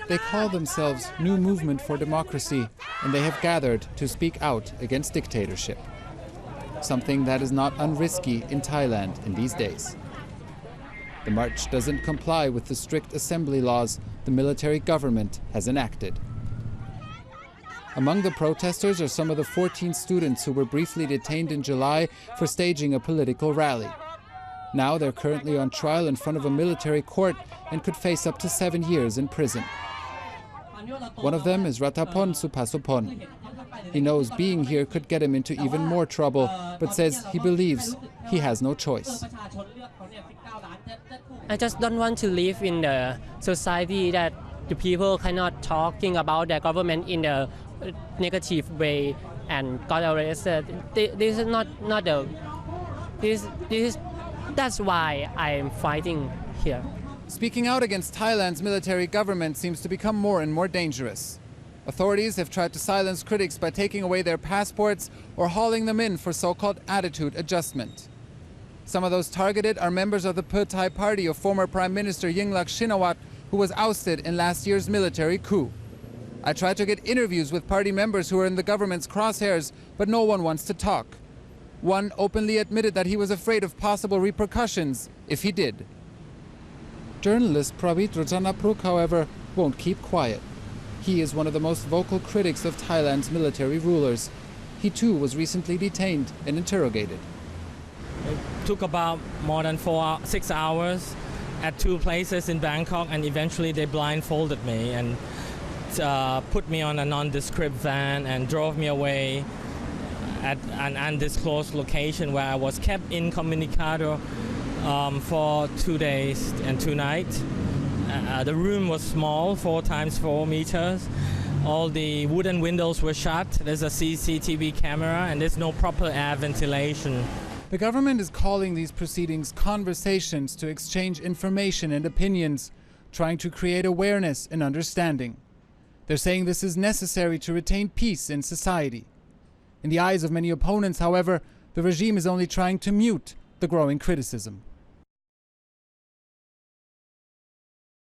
They call themselves New Movement for Democracy, and they have gathered to speak out against dictatorship. Something that is not unrisky in Thailand in these days. The march doesn't comply with the strict assembly laws the military government has enacted. Among the protesters are some of the 14 students who were briefly detained in July for staging a political rally. Now they're currently on trial in front of a military court and could face up to 7 years in prison. One of them is Ratapon Supasupon. He knows being here could get him into even more trouble, but says he believes he has no choice. I just don't want to live in the society that the people cannot talking about the government in a negative way and got arrested. This is not the that's why I am fighting here. Speaking out against Thailand's military government seems to become more and more dangerous. Authorities have tried to silence critics by taking away their passports or hauling them in for so-called attitude adjustment. Some of those targeted are members of the Pheu Thai party of former Prime Minister Yingluck Shinawatra, who was ousted in last year's military coup. I tried to get interviews with party members who are in the government's crosshairs, but no one wants to talk. One openly admitted that he was afraid of possible repercussions if he did. Journalist Pravit Rajanapruk, however, won't keep quiet. He is one of the most vocal critics of Thailand's military rulers. He too was recently detained and interrogated. It took about more than 6 hours at 2 places in Bangkok, and eventually they blindfolded me and put me on a nondescript van and drove me away at an undisclosed location where I was kept incommunicado for 2 days and 2 nights. The room was small, 4 times 4 meters. All the wooden windows were shut. There's a CCTV camera and there's no proper air ventilation. The government is calling these proceedings conversations to exchange information and opinions, trying to create awareness and understanding. They're saying this is necessary to retain peace in society. In the eyes of many opponents, however, the regime is only trying to mute the growing criticism.